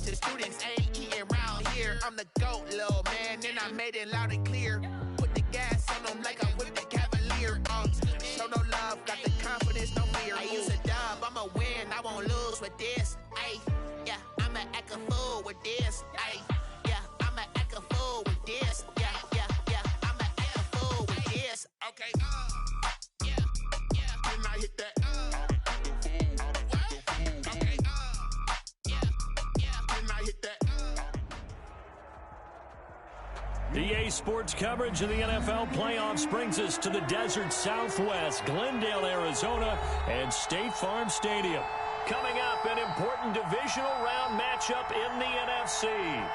to students, ain't eating round here. I'm the GOAT, little man, and I made it loud and clear. Put the gas on them like I whipped the Cavalier. Show no love, got the confidence, no fear. I use a dub, I'ma win, I won't lose with this. Ay, yeah, I'ma act a fool with this. Ay, yeah, I'ma act a fool with this. Yeah, I'ma act a fool with this. Okay, yeah, can I hit that? Okay, yeah, can I hit that? EA Sports coverage of the NFL playoffs brings us to the desert Southwest, Glendale, Arizona, and State Farm Stadium. Coming up, an important divisional round matchup in the NFC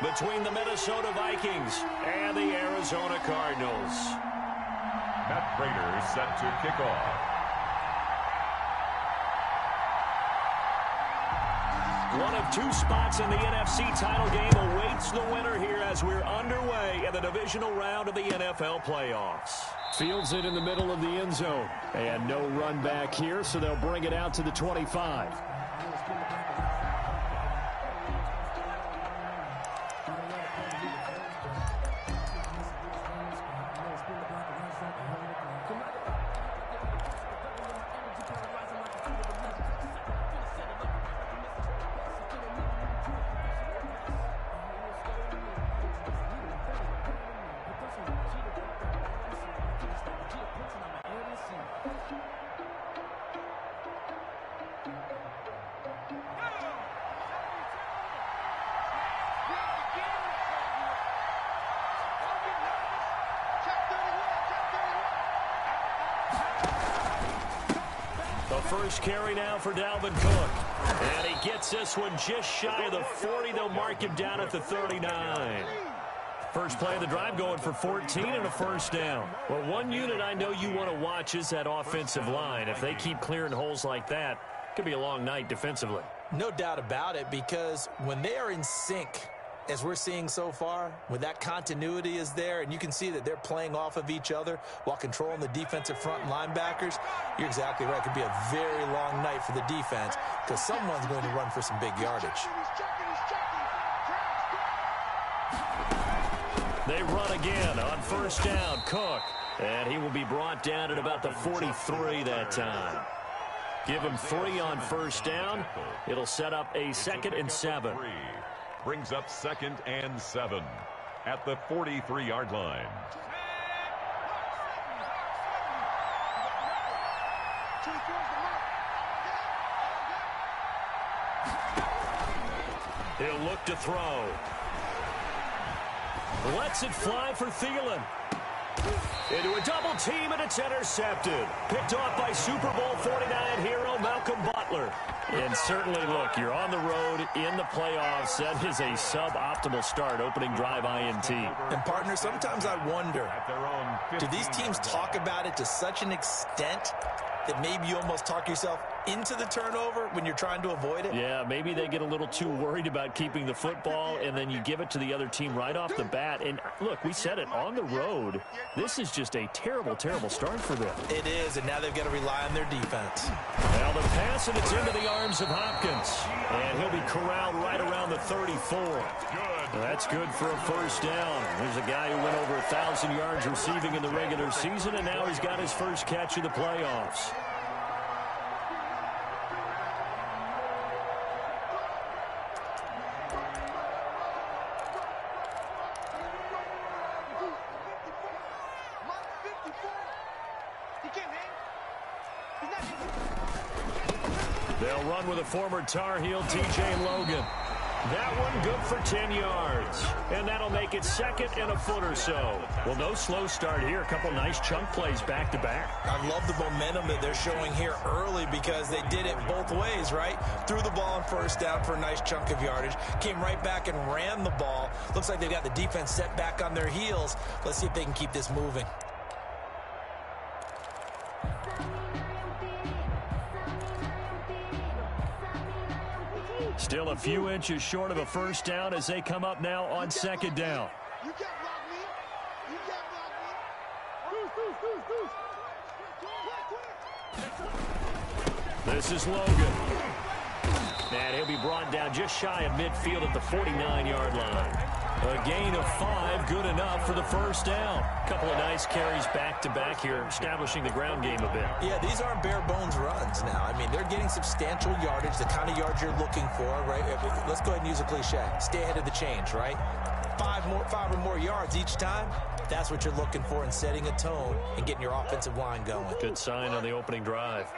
between the Minnesota Vikings and the Arizona Cardinals. Matt Prater set to kick off. One of two spots in the NFC title game awaits the winner here as we're underway in the divisional round of the NFL playoffs. Fields it in the middle of the end zone. And no run back here, so they'll bring it out to the 25. First carry now for Dalvin Cook. And he gets this one just shy of the 40. They'll mark him down at the 39. First play of the drive going for 14 and a first down. Well, one unit I know you want to watch is that offensive line. If they keep clearing holes like that, it could be a long night defensively. No doubt about it, because when they are in sync, as we're seeing so far, when that continuity is there and you can see that they're playing off of each other while controlling the defensive front and linebackers, you're exactly right. It could be a very long night for the defense because someone's going to run for some big yardage. They run again on first down, Cook. And he will be brought down at about the 43 that time. Give him 3 on first down. It'll set up a 2nd and 7. Brings up 2nd and 7 at the 43-yard line. He'll look to throw. Lets it fly for Thielen. Into a double team, and it's intercepted. Picked off by Super Bowl 49 hero Malcolm Butler. And certainly, look, you're on the road in the playoffs. That is a suboptimal start, opening drive INT. And, partner, sometimes I wonder, do these teams talk about it to such an extent that maybe you almost talk yourself into the turnover when you're trying to avoid it? Yeah, maybe they get a little too worried about keeping the football, and then you give it to the other team right off the bat. And, look, we said it, on the road, this is just a terrible, terrible start for them. It is, and now they've got to rely on their defense. Now the pass, and it's into the arms of Hopkins. And he'll be corralled right around the 34. That's good for a first down. There's a guy who went over 1,000 yards receiving in the regular season, and now he's got his first catch of the playoffs. They'll run with a former Tar Heel, T.J. Logan. That one good for 10 yards. And that'll make it 2nd and a foot or so. Well, no slow start here. A couple nice chunk plays back-to-back. I love the momentum that they're showing here early because they did it both ways, right? Threw the ball on first down for a nice chunk of yardage. Came right back and ran the ball. Looks like they've got the defense set back on their heels. Let's see if they can keep this moving. Still a few inches short of a first down as they come up now on 2nd down. You can't block me. You can't block me. This is Logan. And he'll be brought down just shy of midfield at the 49-yard line. A gain of 5, good enough for the first down. A couple of nice carries back-to-back here, establishing the ground game a bit. Yeah, these aren't bare-bones runs now. I mean, they're getting substantial yardage, the kind of yards you're looking for, right? Let's go ahead and use a cliche. Stay ahead of the change, right? 5 or more yards each time. That's what you're looking for in setting a tone and getting your offensive line going. Good sign on the opening drive.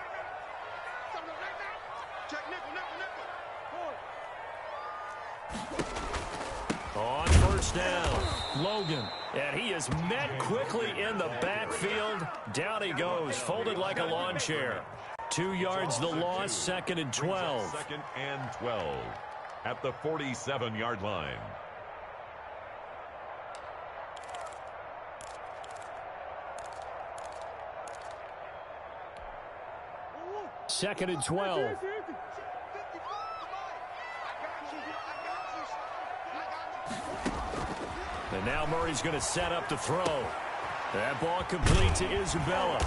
On first down, Logan. And he is met quickly in the backfield. Down he goes, folded like a lawn chair. 2 yards the loss, 2nd and 12. 2nd and 12 at the 47-yard line. Second and 12. And now Murray's going to set up to throw. That ball complete to Isabella.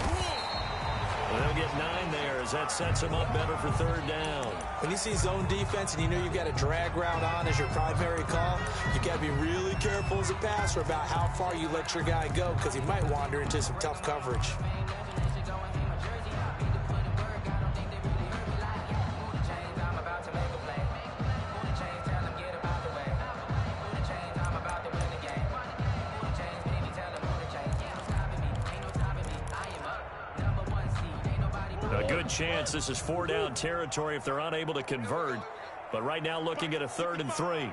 They'll get 9 there as that sets him up better for 3rd down. When you see zone defense and you know you've got a drag route on as your primary call, you've got to be really careful as a passer about how far you let your guy go because he might wander into some tough coverage. Chance this is 4-down territory if they're unable to convert, but right now looking at a 3rd and 3.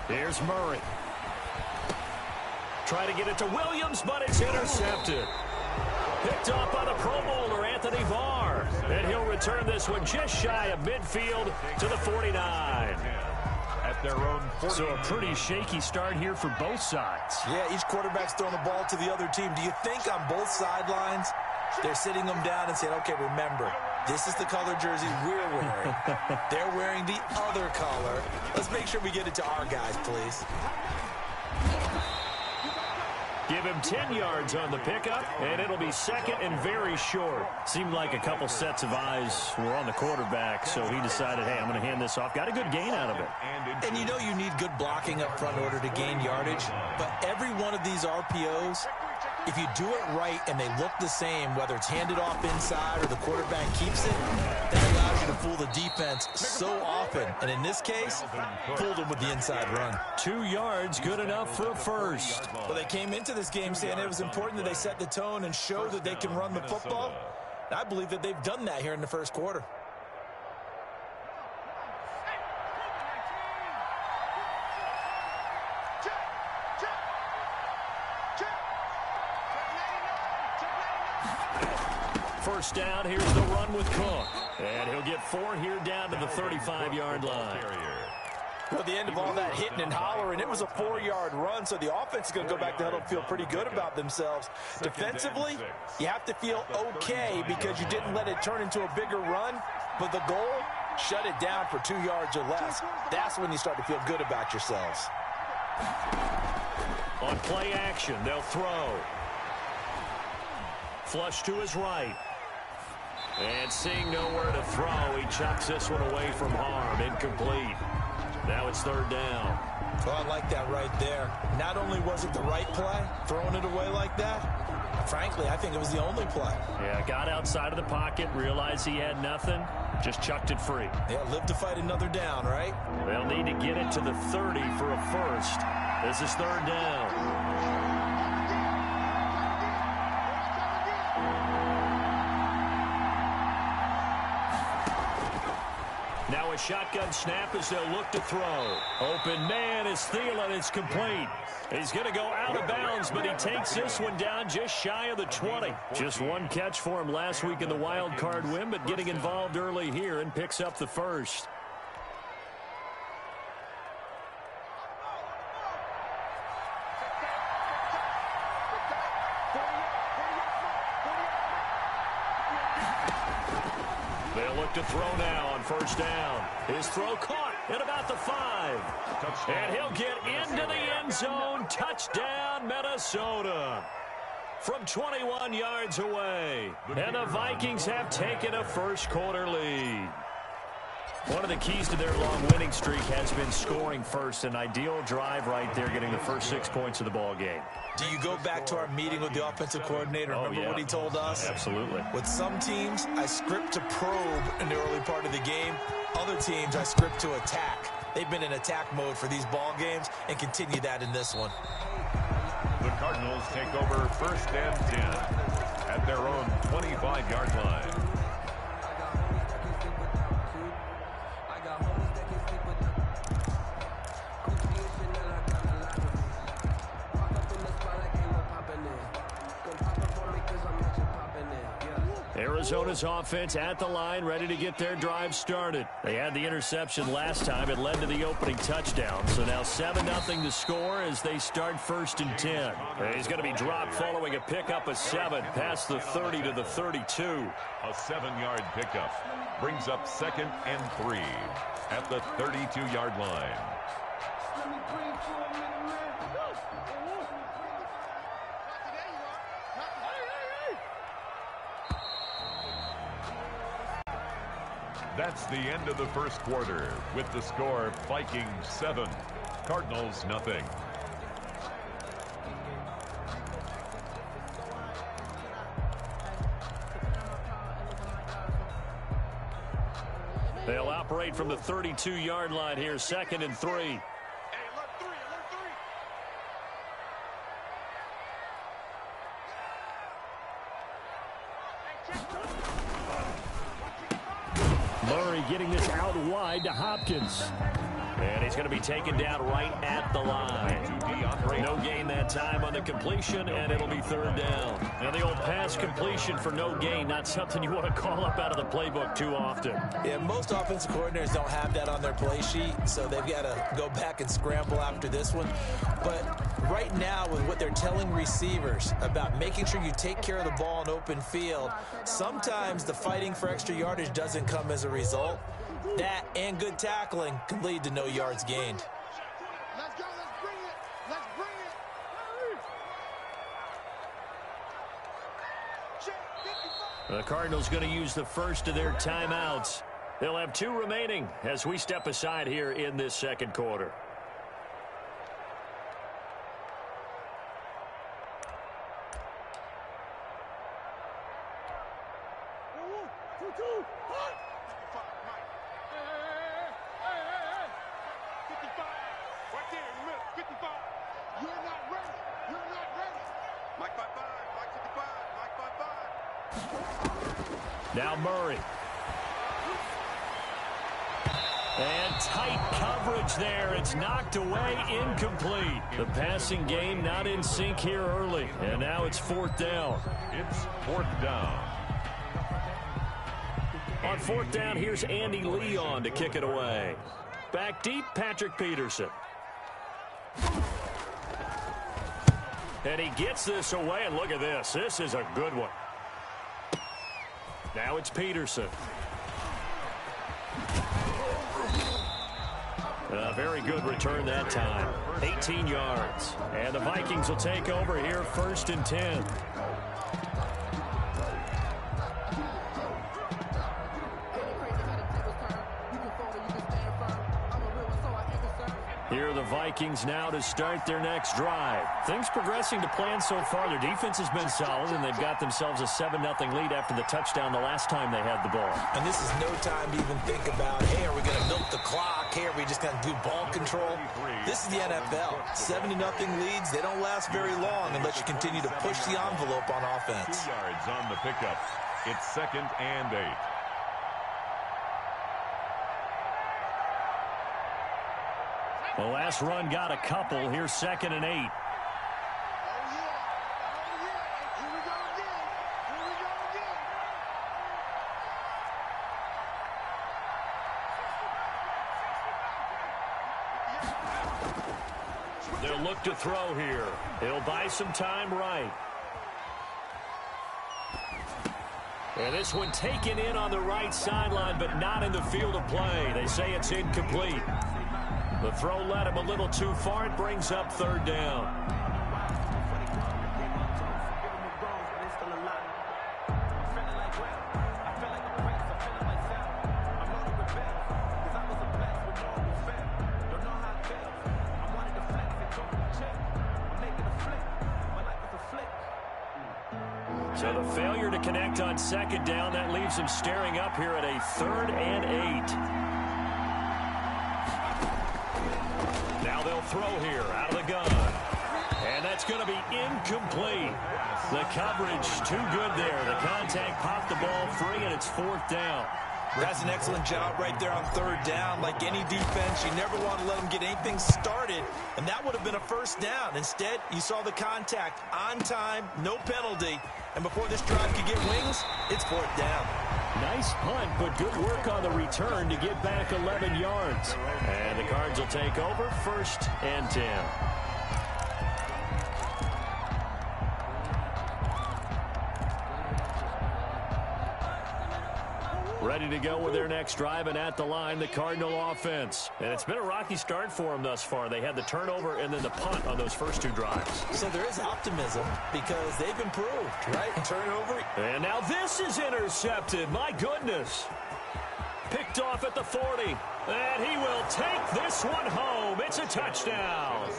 Here's Murray. Try to get it to Williams, but it's intercepted. Picked off by the Pro Bowler Anthony Barr, and he'll return this one just shy of midfield to the 49. At their own 40. So a pretty shaky start here for both sides. Yeah, each quarterback's throwing the ball to the other team. Do you think on both sidelines they're sitting them down and saying, okay, remember, this is the color jersey we're wearing. They're wearing the other color. Let's make sure we get it to our guys, please. Give him 10 yards on the pickup, and it'll be 2nd and very short. Seemed like a couple sets of eyes were on the quarterback, so he decided, hey, I'm going to hand this off. Got a good gain out of it. And you know you need good blocking up front in order to gain yardage, but every one of these RPOs, if you do it right and they look the same, whether it's handed off inside or the quarterback keeps it, that allows you to fool the defense so often. And in this case, fooled them with the inside run. 2 yards, good enough for a first. Well, they came into this game saying it was important that they set the tone and show that they can run the football. And I believe that they've done that here in the first quarter. First down, here's the run with Cook. And he'll get 4 here down to the 35-yard line. Well, at the end of all that hitting and hollering, it was a 4-yard run, so the offense is going to go back to huddle and feel pretty good about themselves. Defensively, you have to feel okay because you didn't let it turn into a bigger run, but the goal, shut it down for 2 yards or less. That's when you start to feel good about yourselves. On play action, they'll throw. Flush to his right. And seeing nowhere to throw, he chucks this one away from harm. Incomplete. Now it's 3rd down. Well, I like that right there. Not only was it the right play, throwing it away like that, frankly, I think it was the only play. Yeah, got outside of the pocket, realized he had nothing, just chucked it free. Yeah, live to fight another down, right? They'll need to get it to the 30 for a first. This is 3rd down. Now a shotgun snap as they'll look to throw. Open man is Thielen. It's complete. He's going to go out of bounds, but he takes this one down just shy of the 20. Just one catch for him last week in the wild card win, but getting involved early here and picks up the first. They'll look to throw now on first down. His throw caught, at about the 5. And he'll get into the end zone. Touchdown, Minnesota. From 21 yards away. And the Vikings have taken a first-quarter lead. One of the keys to their long winning streak has been scoring first. An ideal drive right there, getting the first 6 points of the ball game. Do you go back to our meeting with the offensive coordinator? Remember what he told us? Absolutely. With some teams, I script to probe in the early part of the game. Other teams, I script to attack. They've been in attack mode for these ball games and continue that in this one. The Cardinals take over first and 10 at their own 25-yard line. Arizona's offense at the line, ready to get their drive started. They had the interception last time. It led to the opening touchdown. So now 7-0 to score as they start first and 10. He's going to be dropped following a pickup of 7 past the 30 to the 32. A 7-yard pickup brings up second and 3 at the 32-yard line. That's the end of the first quarter with the score Vikings 7, Cardinals nothing. They'll operate from the 32-yard line here, second and 3. Murray getting this out wide to Hopkins. And he's going to be taken down right at the line. No gain that time on the completion, and it'll be third down. Now the old pass completion for no gain, not something you want to call up out of the playbook too often. Yeah, most offensive coordinators don't have that on their play sheet, so they've got to go back and scramble after this one. But right now, with what they're telling receivers about making sure you take care of the ball in open field, sometimes the fighting for extra yardage doesn't come as a result. That and good tackling can lead to no yards gained. Let's go. Let's bring it. Let's bring it. The Cardinals going to use the first of their timeouts. They'll have 2 remaining as we step aside here in this second quarter. Now Murray. And tight coverage there. It's knocked away, incomplete. The passing game not in sync here early. And now it's fourth down. It's fourth down. On fourth down, here's Andy Leon to kick it away. Back deep, Patrick Peterson. And he gets this away, and look at this. This is a good one. Now it's Peterson. A very good return that time. 18 yards. And the Vikings will take over here first and 10. Here are the Vikings now to start their next drive. Things progressing to plan so far. Their defense has been solid, and they've got themselves a 7-0 lead after the touchdown the last time they had the ball. And this is no time to even think about, hey, are we going to milk the clock? Hey, are we just going to do ball control? This is the NFL. 7-0 leads, they don't last very long unless you continue to push the envelope on offense. 2 yards on the pickup. It's second and 8. The last run got a couple. Here's second and 8. Oh, yeah. Here we go again. They'll look to throw here. He'll buy some time right. And this one taken in on the right sideline, but not in the field of play. They say it's incomplete. The throw led him a little too far. It brings up third down. So the failure to connect on second down, that leaves him staring up here at a 3rd and 8. Now they'll throw here out of the gun. And that's going to be incomplete. The coverage too good there. The contact popped the ball free, and it's 4th down. That's an excellent job right there on 3rd down. Like any defense, you never want to let them get anything started, and that would have been a 1st down. Instead, you saw the contact on time, no penalty, and before this drive could get wings, it's 4th down. Nice punt, but good work on the return to get back 11 yards. And the Cards will take over 1st and 10. Ready to go with their next drive, and at the line, the Cardinal offense. And it's been a rocky start for them thus far. They had the turnover and then the punt on those first 2 drives. So there is optimism because they've improved, right? Turnover. And now this is intercepted. My goodness. Picked off at the 40. And he will take this one home. It's a touchdown.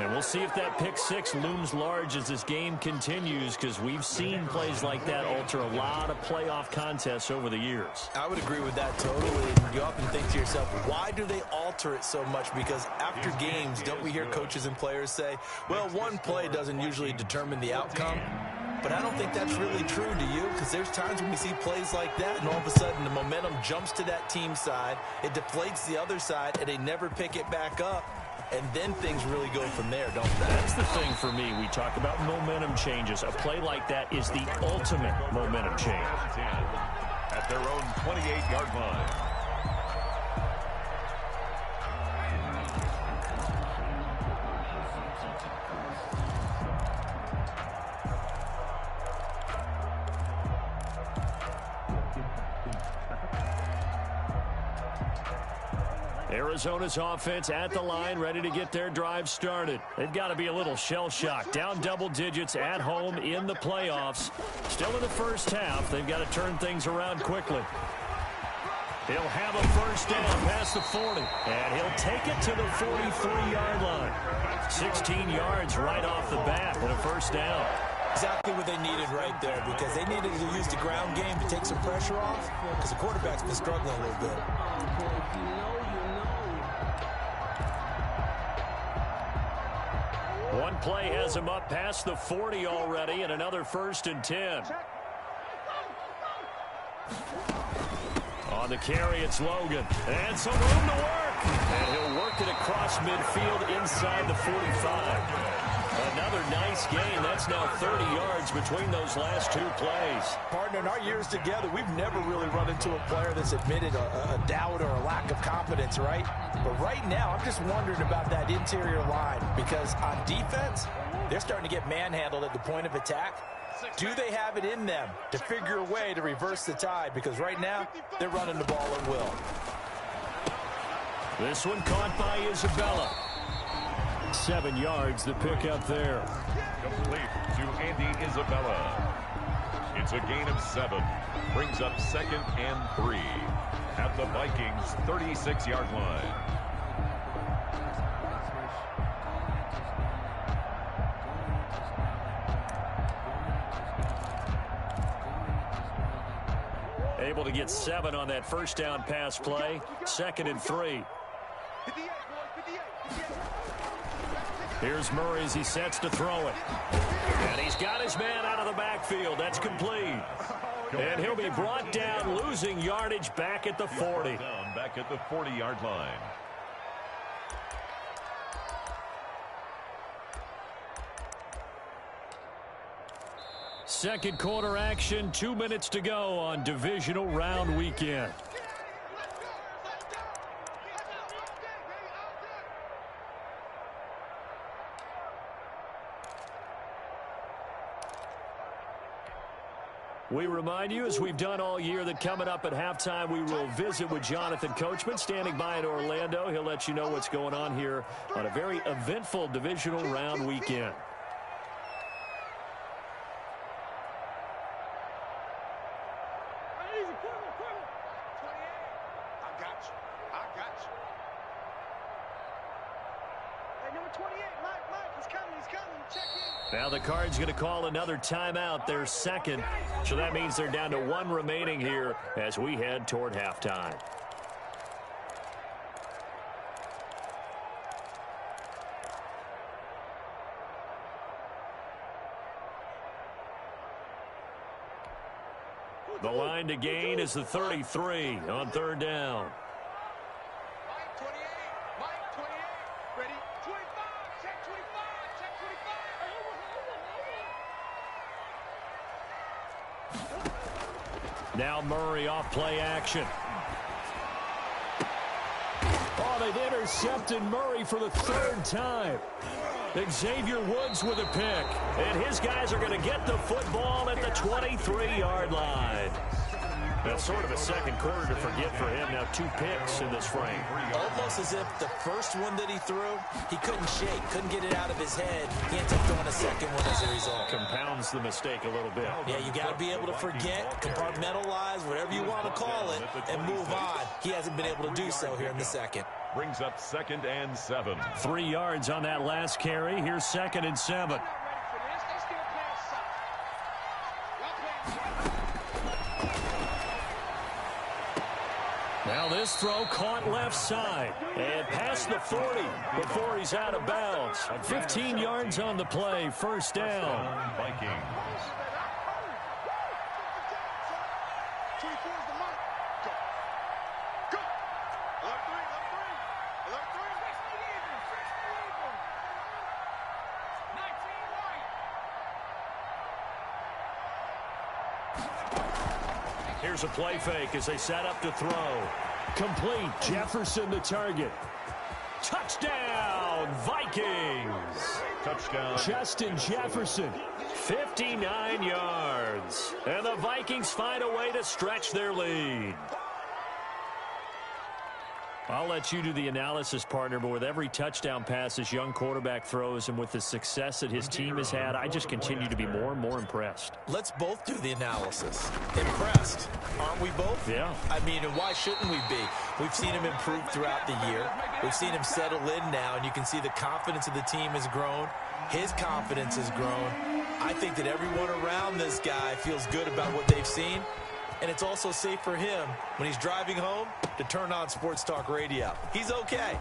And we'll see if that pick 6 looms large as this game continues, because we've seen plays like that alter a lot of playoff contests over the years. I would agree with that totally. You often think to yourself, why do they alter it so much? Because after games, don't we hear coaches and players say, well, one play doesn't usually determine the outcome? But I don't think that's really true, do you? Because there's times when we see plays like that, and all of a sudden the momentum jumps to that team side, it deflates the other side, and they never pick it back up. And then things really go from there, don't they? That's the thing for me. We talk about momentum changes. A play like that is the ultimate momentum change. At their own 28-yard line. Arizona's offense at the line, ready to get their drive started. They've got to be a little shell-shocked. Down double digits at home in the playoffs. Still in the first half. They've got to turn things around quickly. He'll have a 1st down past the 40. And he'll take it to the 43-yard line. 16 yards right off the bat and a 1st down. Exactly what they needed right there, because they needed to use the ground game to take some pressure off, because the quarterback's been struggling a little bit. One play has him up past the 40 already, and another 1st and 10. On the carry, it's Logan. And some room to work. And he'll work it across midfield inside the 45. Another nice gain. That's now 30 yards between those last 2 plays. Partner, in our years together, we've never really run into a player that's admitted a doubt or a lack of confidence, right? But right now, I'm just wondering about that interior line, because on defense, they're starting to get manhandled at the point of attack. Do they have it in them to figure a way to reverse the tide? Because right now, they're running the ball at will. This one caught by Isabella. 7 yards, the pick up there. Complete to Andy Isabella. It's a gain of 7. Brings up 2nd and 3 at the Vikings' 36-yard line. Able to get 7 on that 1st down pass play. 2nd and 3. Here's Murray as he sets to throw it. And he's got his man out of the backfield. That's complete. And he'll be brought down, losing yardage back at the 40. Back at the 40-yard line. Second quarter action, 2 minutes to go on divisional round weekend. We remind you, as we've done all year, that coming up at halftime, we will visit with Jonathan Coachman, standing by in Orlando. He'll let you know what's going on here on a very eventful divisional round weekend. Now the Cards going to call another timeout, their second. So that means they're down to one remaining here as we head toward halftime. The line to gain is the 33 on third down. Mike 28, Mike 28, ready, 25, check 25, check 25. Now Murray off play action. Oh, they've intercepted Murray for the third time. Xavier Woods with a pick. And his guys are going to get the football at the 23-yard line. That's sort of a second quarter to forget for him. Now 2 picks in this frame. Almost as if the first one that he threw, he couldn't shake, couldn't get it out of his head. He ends up throwing a second one as a result. Compounds the mistake a little bit. Yeah, you got to be able to forget, compartmentalize, whatever you want to call it, and move on. He hasn't been able to do so here in the second. Brings up 2nd and 7. 3 yards on that last carry. Here's 2nd and 7. Now this throw caught left side and past the 40 before he's out of bounds. 15 yards on the play, first down. Vikings. Here's a play fake as they set up to throw. Complete. Jefferson the target. Touchdown, Vikings. Touchdown. Justin Jefferson, 59 yards. And the Vikings find a way to stretch their lead. I'll let you do the analysis, partner, but with every touchdown pass this young quarterback throws and with the success that his team has had, I just continue to be more and more impressed. Let's both do the analysis. Impressed, aren't we both? Yeah. I mean, and why shouldn't we be? We've seen him improve throughout the year. We've seen him settle in now, and you can see the confidence of the team has grown. His confidence has grown. I think that everyone around this guy feels good about what they've seen. And it's also safe for him when he's driving home to turn on Sports Talk Radio. He's okay.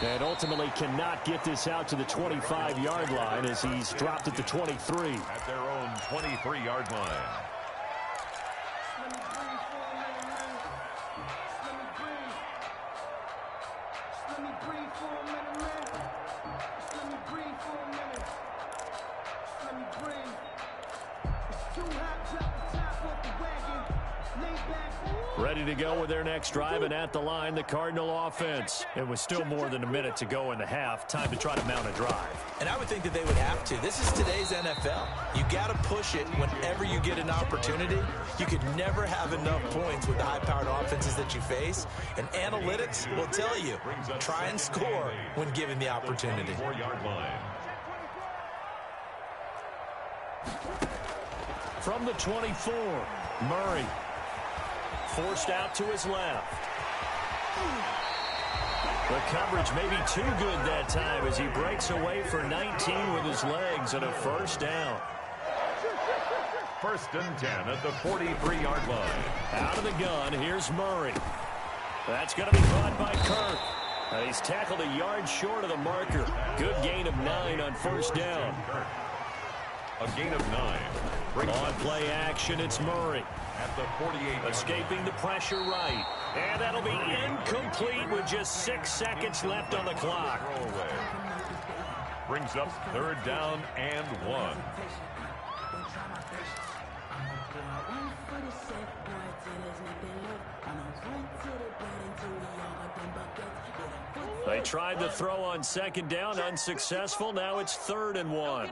And ultimately cannot get this out to the 25-yard line as he's dropped at the 23. At their own 23-yard line. Ready to go with their next drive, and at the line, the Cardinal offense. It was still more than a minute to go in the half. Time to try to mount a drive. And I would think that they would have to. This is today's NFL. You got to push it whenever you get an opportunity. You could never have enough points with the high-powered offenses that you face. And analytics will tell you, try and score when given the opportunity. 4-yard line. From the 24, Murray. Forced out to his left. The coverage may be too good that time as he breaks away for 19 with his legs and a first down. 1st and 10 at the 43-yard line. Out of the gun, here's Murray. That's going to be caught by Kirk. He's tackled a yard short of the marker. Good gain of 9 on first down. A gain of 9. On play action, it's Murray. At the 48. Escaping the pressure right. And that'll be incomplete with just 6 seconds left on the clock. Brings up 3rd down and 1. They tried to throw on 2nd down, unsuccessful. Now it's 3rd and 1.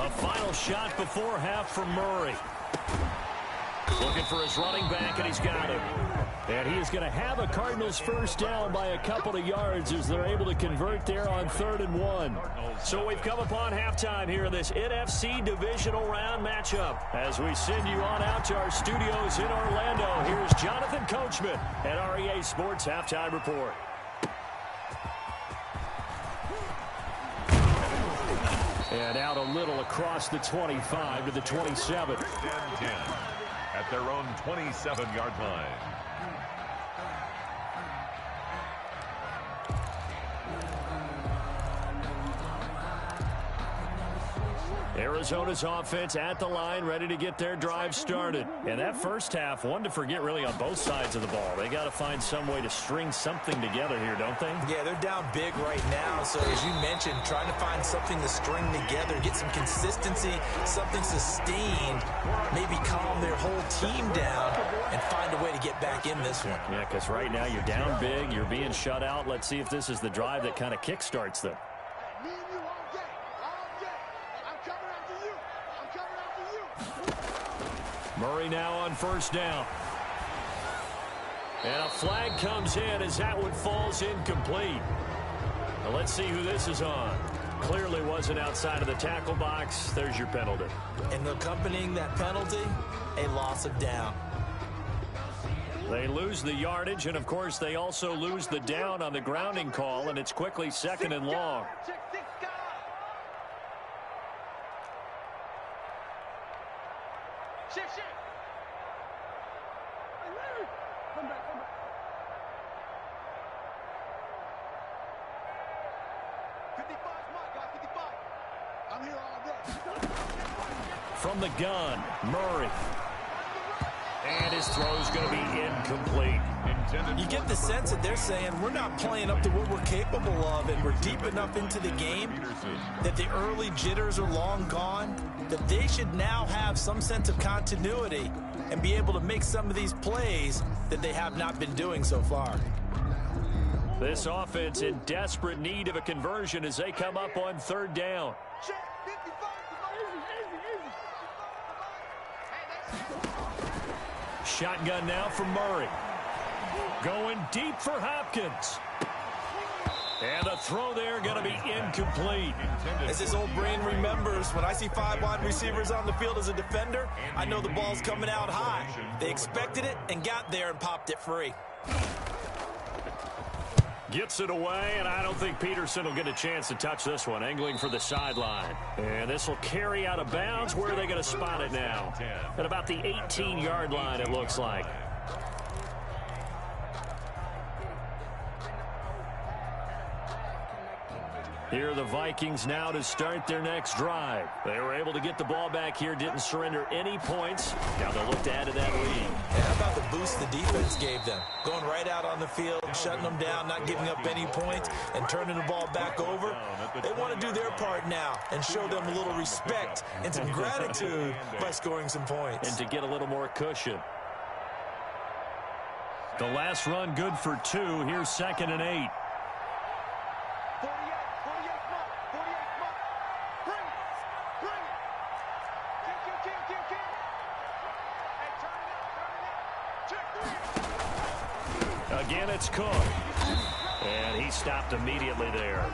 A final shot before half from Murray. Looking for his running back, and he's got him. And he is going to have a Cardinals first down by a couple of yards as they're able to convert there on 3rd and 1. So we've come upon halftime here in this NFC divisional round matchup. As we send you on out to our studios in Orlando, here's Jonathan Coachman at REA Sports Halftime Report. And out a little across the 25 to the 27. 10-10 at their own 27-yard line. Arizona's offense at the line, ready to get their drive started. And that first half, one to forget really on both sides of the ball. They got to find some way to string something together here, don't they? Yeah, they're down big right now. So as you mentioned, trying to find something to string together, get some consistency, something sustained, maybe calm their whole team down and find a way to get back in this one. Yeah, because right now you're down big, you're being shut out. Let's see if this is the drive that kind of kickstarts them. Murray now on first down. And a flag comes in as that one falls incomplete. Now let's see who this is on. Clearly wasn't outside of the tackle box. There's your penalty. And accompanying that penalty, a loss of down. They lose the yardage, and of course they also lose the down on the grounding call, and it's quickly 2nd and long. Shift. Come back. I'm here all day. From the gun, Murray. And his throw's going to be incomplete. You get the sense that they're saying we're not playing up to what we're capable of, and we're deep enough into the game that the early jitters are long gone, that they should now have some sense of continuity and be able to make some of these plays that they have not been doing so far. This offense in desperate need of a conversion as they come up on 3rd down. Shotgun now from Murray. Going deep for Hopkins. And a throw there going to be incomplete. As his old brain remembers, when I see 5 wide receivers on the field as a defender, I know the ball's coming out high. They expected it and got there and popped it free. Gets it away, and I don't think Peterson will get a chance to touch this one. Angling for the sideline. And this will carry out of bounds. Where are they going to spot it now? At about the 18-yard line, it looks like. Here are the Vikings now to start their next drive. They were able to get the ball back here, didn't surrender any points. Now they'll look to add to that lead. And how about the boost the defense gave them? Going right out on the field, shutting them down, not giving up any points, and turning the ball back over. They want to do their part now and show them a little respect and some gratitude by scoring some points. And to get a little more cushion. The last run good for 2. Here's 2nd and 8. Again, it's Cook. And he stopped immediately there.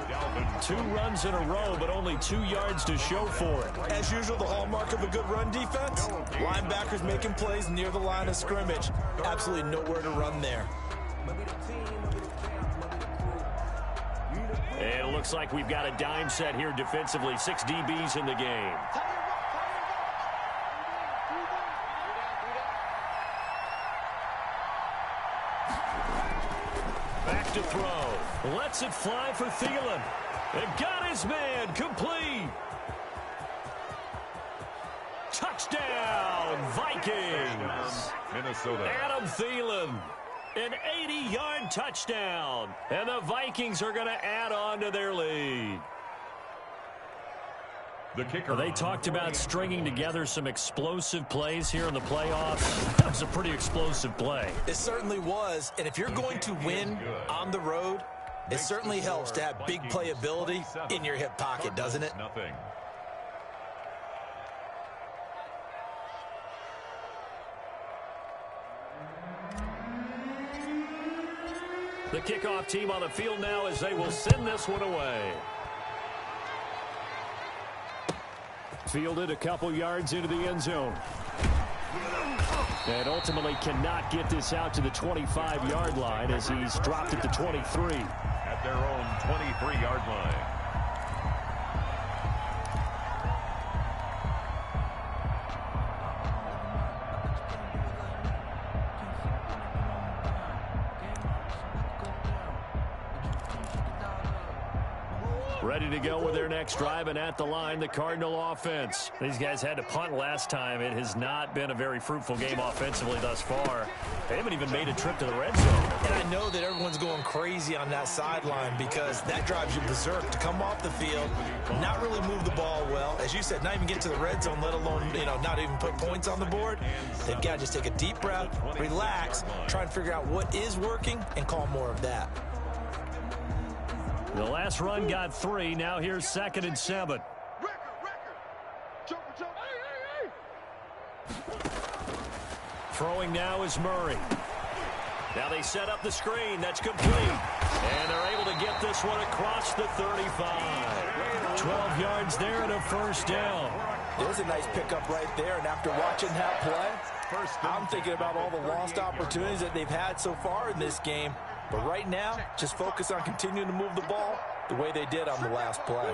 2 runs in a row, but only 2 yards to show for it. As usual, the hallmark of a good run defense, linebackers making plays near the line of scrimmage. Absolutely nowhere to run there. And it looks like we've got a dime set here defensively. 6 DBs in the game. Back to throw. Lets it fly for Thielen. And got his man complete. Touchdown, Vikings. Minnesota. Adam Thielen. An 80-yard touchdown. And the Vikings are going to add on to their lead. The kicker. They talked about stringing together some explosive plays here in the playoffs. That was a pretty explosive play. It certainly was. And if you're going to win on the road, it certainly helps to have big playability in your hip pocket, doesn't it? Nothing. The kickoff team on the field now as they will send this one away. Fielded a couple yards into the end zone. And ultimately cannot get this out to the 25-yard line as he's dropped at the 23. At their own 23-yard line. Ready to go with their next drive, and at the line, the Cardinal offense. These guys had to punt last time. It has not been a very fruitful game offensively thus far. They haven't even made a trip to the red zone. And I know that everyone's going crazy on that sideline because that drives you berserk to come off the field, not really move the ball well. As you said, not even get to the red zone, let alone, not even put points on the board. They've got to just take a deep breath, relax, try and figure out what is working, and call more of that. The last run got 3. Now here's 2nd and 7. Throwing now is Murray. Now they set up the screen. That's complete. And they're able to get this one across the 35. 12 yards there and a first down. There's a nice pickup right there. And after watching that play, I'm thinking about all the lost opportunities that they've had so far in this game. But right now, just focus on continuing to move the ball the way they did on the last play.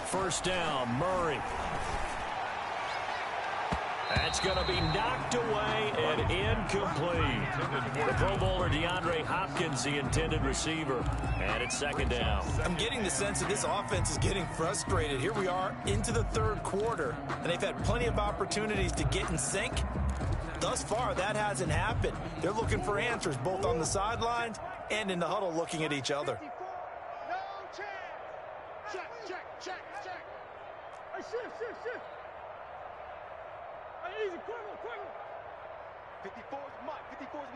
First down, Murray. That's going to be knocked away and incomplete. The Pro Bowler DeAndre Hopkins, the intended receiver. And it's 2nd down. I'm getting the sense that this offense is getting frustrated. Here we are into the 3rd quarter, and they've had plenty of opportunities to get in sync. Thus far, that hasn't happened. They're looking for answers both on the sidelines and in the huddle looking at each other. No chance. Check. Hey, shift. Hey, easy, quick. 54 is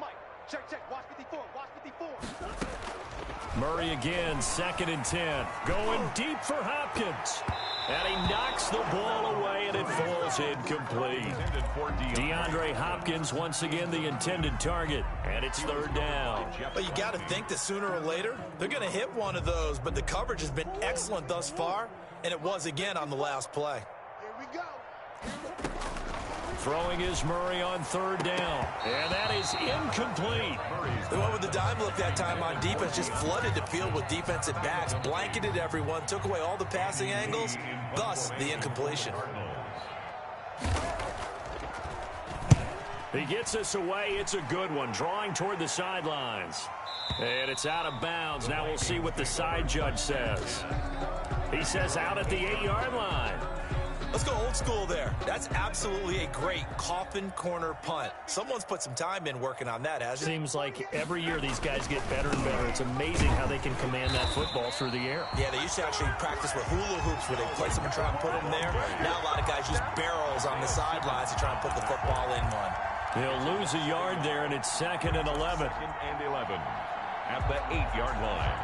Mike. Check. Watch 54. Murray again, 2nd and 10. Going deep for Hopkins. And he knocks the ball away, and it falls incomplete. DeAndre Hopkins, once again, the intended target. And it's 3rd down. Well, you got to think that sooner or later, they're going to hit one of those. But the coverage has been excellent thus far, and it was again on the last play. Here we go. Throwing is Murray on 3rd down. And that is incomplete. They went with the dime look that time on defense, just flooded the field with defensive backs, blanketed everyone, took away all the passing angles, thus the incompletion. He gets us away. It's a good one, drawing toward the sidelines. And it's out of bounds. Now we'll see what the side judge says. He says out at the 8-yard line. Let's go old school there. That's absolutely a great coffin corner punt. Someone's put some time in working on that, hasn't it? Seems like every year these guys get better and better. It's amazing how they can command that football through the air. Yeah, they used to actually practice with hula hoops where they place them and try and put them there. Now a lot of guys use barrels on the sidelines to try and put the football in one. He'll lose a yard there, and it's 2nd and 11. 2nd and 11 at the 8-yard line.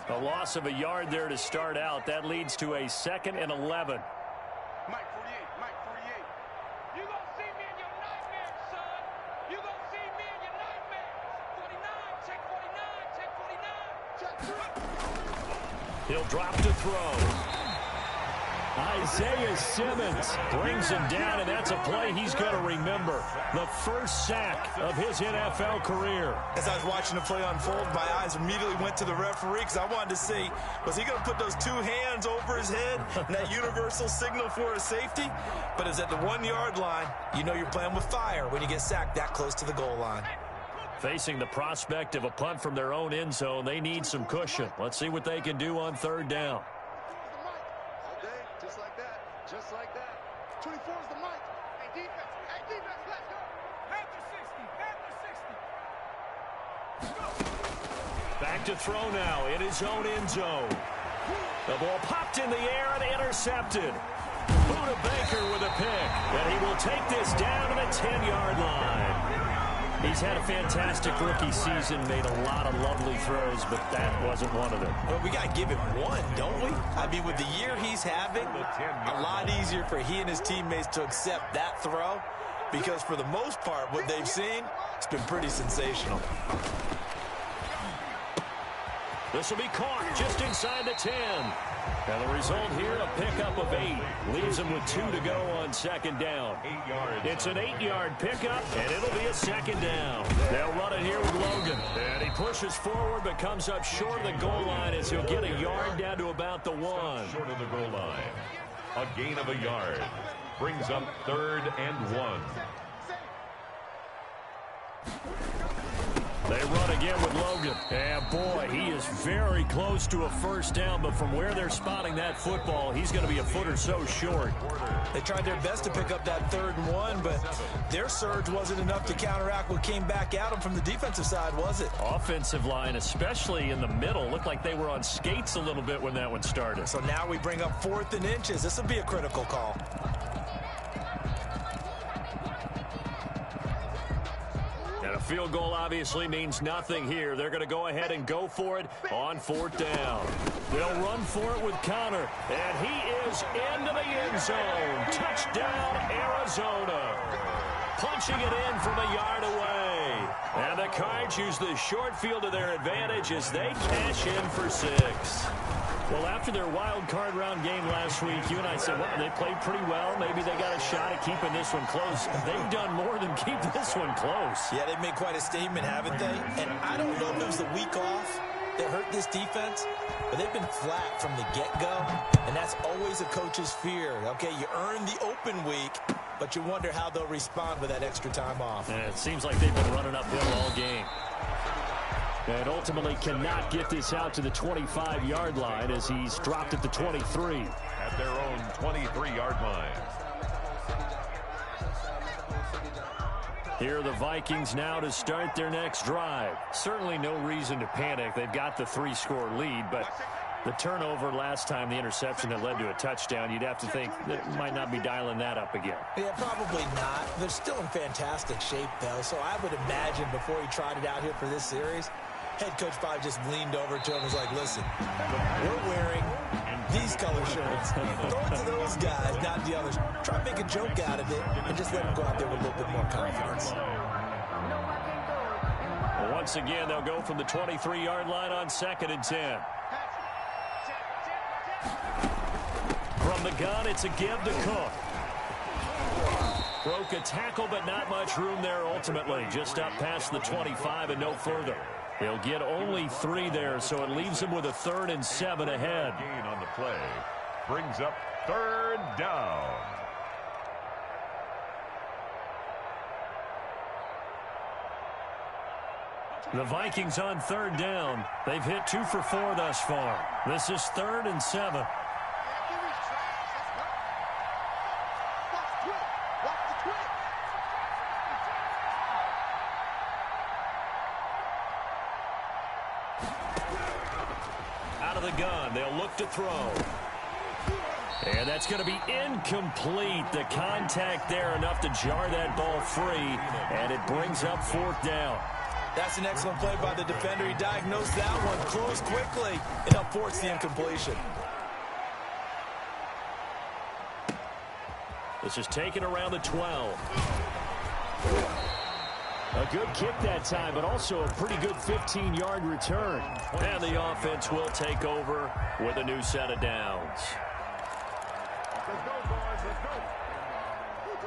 A loss of a yard there to start out. That leads to a 2nd and 11. Mike 48. You gonna see me in your nightmares, son. You gonna see me in your nightmares. 49. Check 49. He'll drop to throw. Isaiah Simmons brings him down, and that's a play he's going to remember. The first sack of his NFL career. As I was watching the play unfold, my eyes immediately went to the referee because I wanted to see, was he going to put those 2 hands over his head and that universal signal for a safety? But it's at the 1-yard line. You know you're playing with fire when you get sacked that close to the goal line. Facing the prospect of a punt from their own end zone, they need some cushion. Let's see what they can do on 3rd down. Just like that. 24 is the mic. Hey, defense, let's go. Panther 60. Back to throw now in his own end zone. The ball popped in the air and intercepted. Buda Baker with a pick. And he will take this down to the 10-yard line. He's had a fantastic rookie season, made a lot of lovely throws, but that wasn't one of them. Well, we got to give him one, don't we? I mean, with the year he's having, a lot easier for he and his teammates to accept that throw, because for the most part, what they've seen, it's been pretty sensational. This will be caught just inside the 10. And the result here, a pickup of 8. Leaves him with 2 to go on second down. 8 yards. It's an 8-yard pickup, and it'll be a second down. They'll run it here with Logan. And he pushes forward, but comes up short of the goal line as he'll get a yard down to about the 1. Short of the goal line. A gain of a yard. Brings up 3rd and 1. They run again with Logan. And boy, he is very close to a first down, but from where they're spotting that football, he's going to be a foot or so short. They tried their best to pick up that 3rd and 1, but their surge wasn't enough to counteract what came back at them from the defensive side, was it? Offensive line, especially in the middle, looked like they were on skates a little bit when that one started. So now we bring up 4th and inches. This will be a critical call. And a field goal obviously means nothing here. They're going to go ahead and go for it on 4th down. They'll run for it with Connor, and he is into the end zone. Touchdown, Arizona. Punching it in from a yard away. And the Cards use the short field to their advantage as they cash in for 6. Well, after their wild card round game last week, you and I said, well, they played pretty well. Maybe they got a shot at keeping this one close. They've done more than keep this one close. Yeah, they've made quite a statement, haven't they? And I don't know if it was the week off that hurt this defense, but they've been flat from the get-go, and that's always a coach's fear. Okay, you earn the open week, but you wonder how they'll respond with that extra time off. And it seems like they've been running uphill all game. And ultimately cannot get this out to the 25-yard line as he's dropped at the 23. At their own 23-yard line. Here are the Vikings now to start their next drive. Certainly no reason to panic. They've got the 3-score lead, but the turnover last time, the interception that led to a touchdown, you'd have to think that might not be dialing that up again. Yeah, probably not. They're still in fantastic shape, though, so I would imagine before he tried it out here for this series, head coach probably just leaned over to him and was like, listen, we're wearing these color shirts. Throw it to those guys, not the others. Try to make a joke out of it and just let them go out there with a little bit more confidence. Well, once again, they'll go from the 23-yard line on 2nd and 10. From the gun, it's a give to Cook. Broke a tackle, but not much room there ultimately. Just up past the 25 and no further. They'll get only 3 there, so it leaves them with a 3rd and 7 ahead. Gain on the play. Brings up 3rd down. The Vikings on 3rd down. They've hit 2 for 4 thus far. This is 3rd and 7. Out of the gun, they'll look to throw. And that's going to be incomplete. The contact there enough to jar that ball free, and it brings up 4th down. That's an excellent play by the defender. He diagnosed that one, closed quickly, and up force the incompletion. This is taken around the 12. A good kick that time, but also a pretty good 15-yard return. And the offense will take over with a new set of downs.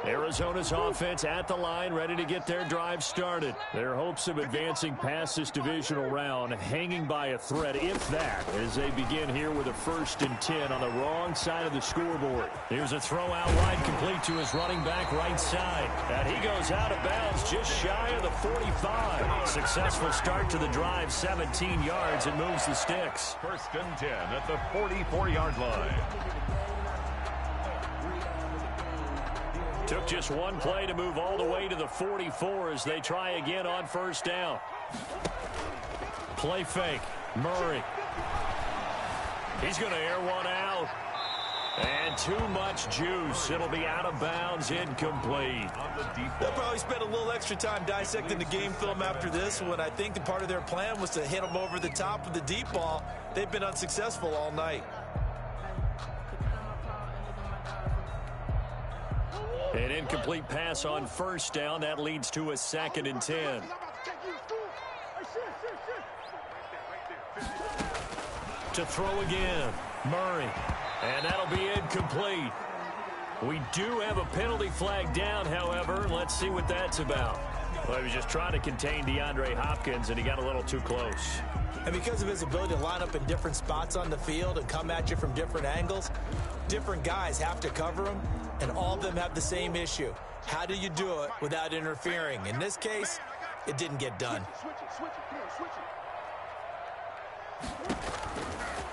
Arizona's offense at the line, ready to get their drive started. Their hopes of advancing past this divisional round hanging by a thread, if that, as they begin here with a 1st and 10 on the wrong side of the scoreboard. Here's a throw out wide, complete to his running back right side. And he goes out of bounds just shy of the 45. Successful start to the drive, 17 yards, and moves the sticks. 1st and 10 at the 44-yard line. Took just one play to move all the way to the 44 as they try again on 1st down. Play fake. Murray. He's going to air one out. And too much juice. It'll be out of bounds, incomplete. They'll probably spend a little extra time dissecting the game film after this one. I think the part of their plan was to hit them over the top with the deep ball. They've been unsuccessful all night. An incomplete pass on first down. That leads to a 2nd and 10. To throw again, Murray. And that'll be incomplete. We do have a penalty flag down, however. Let's see what that's about. Well, he was just trying to contain DeAndre Hopkins, and he got a little too close. And because of his ability to line up in different spots on the field and come at you from different angles, different guys have to cover him, and all of them have the same issue. How do you do it without interfering? In this case, it didn't get done.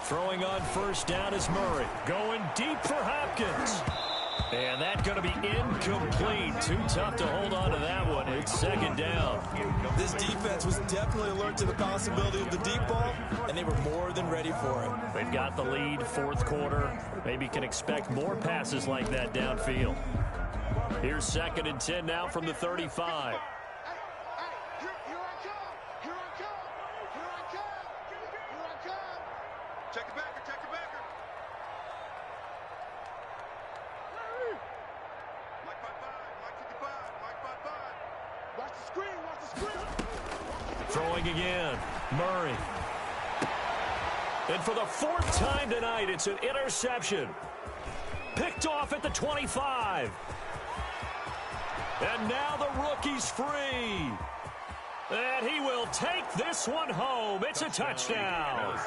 Throwing on first down is Murray. Going deep for Hopkins. And that's going to be incomplete. Too tough to hold on to that one. It's 2nd down. This defense was definitely alert to the possibility of the deep ball, and they were more than ready for it. They've got the lead, 4th quarter. Maybe can expect more passes like that downfield. Here's 2nd and 10 now from the 35. Check it back, check it back. Mike 55, Mike 55, Mike 55. Watch the screen. Throwing again, Murray. And for the 4th time tonight, it's an interception. Picked off at the 25. And now the rookie's free. And he will take this one home. It's a touchdown.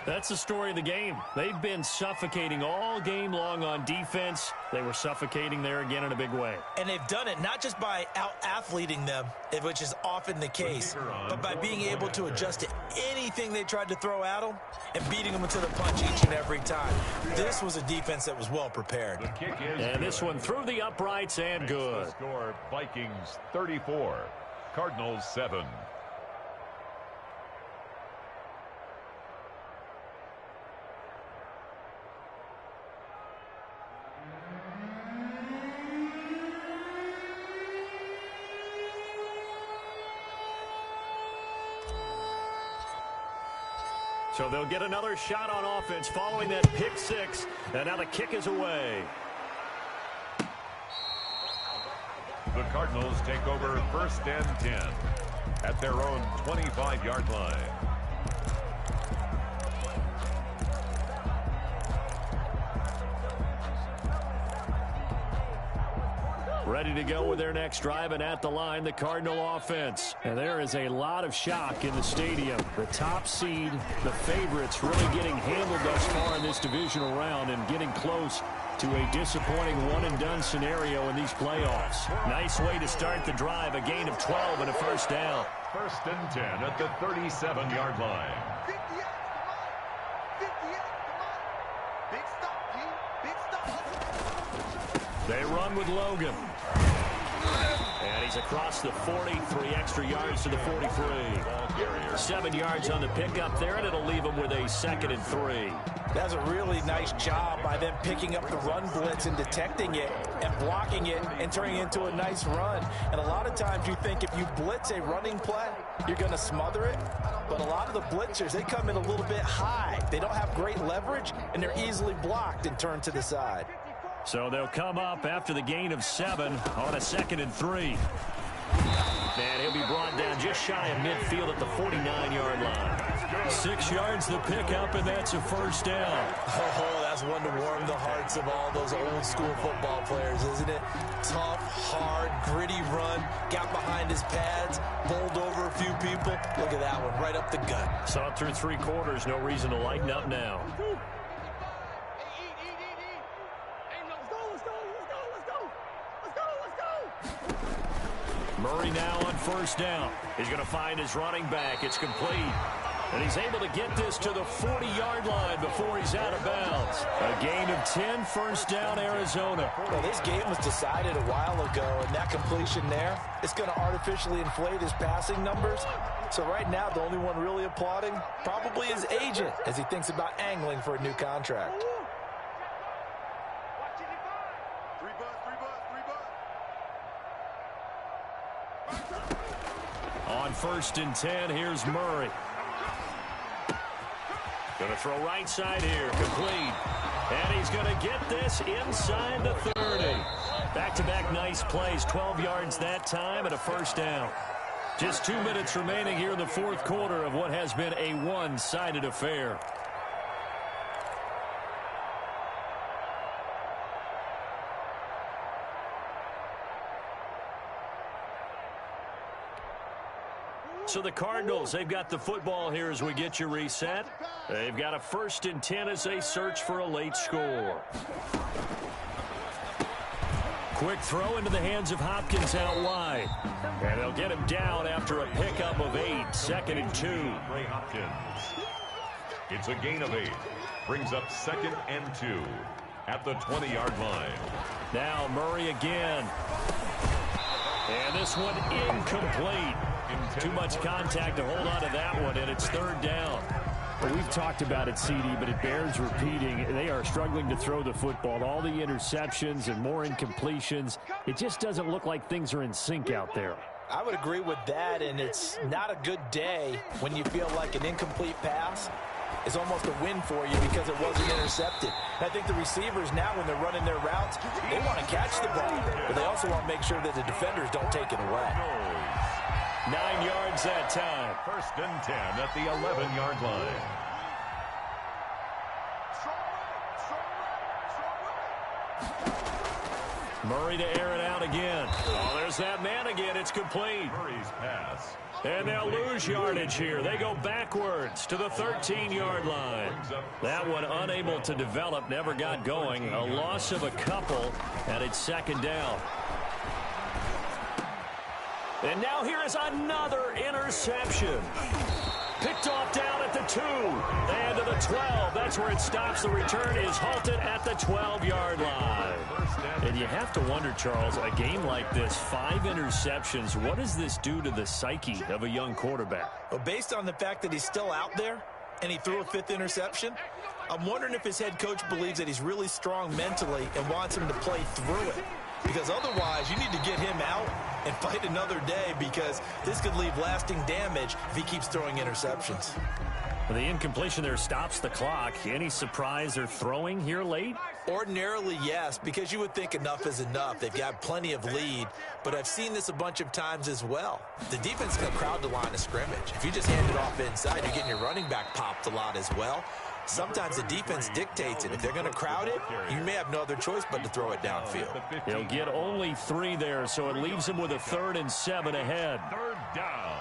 That's the story of the game. They've been suffocating all game long on defense. They were suffocating there again in a big way. And they've done it not just by out-athleting them, which is often the case, but by being able to adjust to anything they tried to throw at them and beating them to the punch each and every time. This was a defense that was well prepared. And this one through the uprights and good. Score, Vikings 34, Cardinals 7. So they'll get another shot on offense following that pick 6. And now the kick is away. The Cardinals take over 1st and 10 at their own 25-yard line. Ready to go with their next drive, and at the line, the Cardinal offense. And there is a lot of shock in the stadium. The top seed, the favorites, really getting handled thus far in this divisional round and getting close to a disappointing one-and-done scenario in these playoffs. Nice way to start the drive, a gain of 12 and a 1st down. 1st and 10 at the 37-yard line. They run with Logan. And he's across the 40, 3 extra yards to the 43. 7 yards on the pickup there, and it'll leave him with a 2nd and 3. That's a really nice job by them picking up the run blitz and detecting it and blocking it and turning it into a nice run. And a lot of times you think if you blitz a running play, you're going to smother it. But a lot of the blitzers, they come in a little bit high. They don't have great leverage, and they're easily blocked and turned to the side. So they'll come up after the gain of 7 on a 2nd and 3. And he'll be brought down just shy of midfield at the 49-yard line. 6 yards the pickup, and that's a 1st down. Oh, that's one to warm the hearts of all those old-school football players, isn't it? Tough, hard, gritty run. Got behind his pads, bowled over a few people. Look at that one, right up the gut. Saw it through 3 quarters. No reason to lighten up now. Murray now on 1st down. He's going to find his running back. It's complete. And he's able to get this to the 40-yard line before he's out of bounds. A gain of 10, 1st down, Arizona. Well, this game was decided a while ago, and that completion there is going to artificially inflate his passing numbers. So right now, the only one really applauding probably his agent as he thinks about angling for a new contract. On 1st and 10, here's Murray. Going to throw right side here, complete. And he's going to get this inside the 30. Back-to-back nice plays, 12 yards that time and a first down. Just 2 minutes remaining here in the fourth quarter of what has been a one-sided affair. So the Cardinals, they've got the football here as we get you reset. They've got a 1st and 10 as they search for a late score. Quick throw into the hands of Hopkins out wide. And they'll get him down after a pickup of 8, 2nd and 2. Ray Hopkins. It's a gain of 8. Brings up 2nd and 2 at the 20-yard line. Now Murray again. And this one incomplete. Too much contact to hold on to that one, and it's 3rd down. Well, we've talked about it, CD, but it bears repeating. They are struggling to throw the football. All the interceptions and more incompletions. It just doesn't look like things are in sync out there. I would agree with that, and it's not a good day when you feel like an incomplete pass is almost a win for you because it wasn't intercepted. I think the receivers now, when they're running their routes, they want to catch the ball, but they also want to make sure that the defenders don't take it away. 9 yards that time. 1st and 10 at the 11-yard line. Murray to air it out again. Oh, there's that man again. It's complete. Murray's pass. And they'll lose yardage here. They go backwards to the 13-yard line. That one unable to develop, never got going. A loss of a couple, and it's 2nd down. And now here is another interception. Picked off down at the 2 and to the 12. That's where it stops. The return is halted at the 12-yard line. And you have to wonder, Charles, a game like this, 5 interceptions, what does this do to the psyche of a young quarterback? Well, based on the fact that he's still out there and he threw a 5th interception, I'm wondering if his head coach believes that he's really strong mentally and wants him to play through it. Because otherwise, you need to get him out and fight another day, because this could leave lasting damage if he keeps throwing interceptions. The incompletion there stops the clock. Any surprise they're throwing here late? Ordinarily, yes, because you would think enough is enough. They've got plenty of lead, but I've seen this a bunch of times as well. The defense is going to crowd the line of scrimmage. If you just hand it off inside, you're getting your running back popped a lot as well. Sometimes the defense dictates it. If they're going to crowd it, you may have no other choice but to throw it downfield. He'll get only 3 there, so it leaves him with a 3rd and 7 ahead. 3rd down.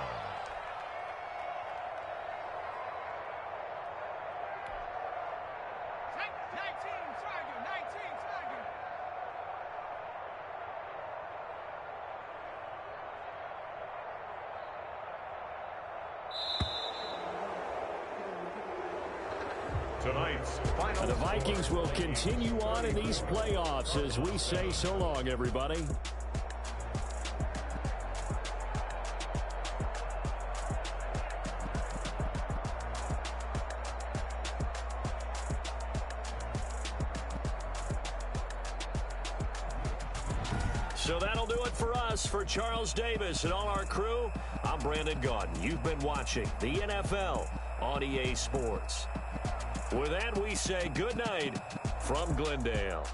Tonight's final. The Vikings will continue on in these playoffs as we say so long, everybody. So that'll do it for us. For Charles Davis and all our crew, I'm Brandon Gaudin. You've been watching the NFL on EA Sports. With that, we say good night from Glendale.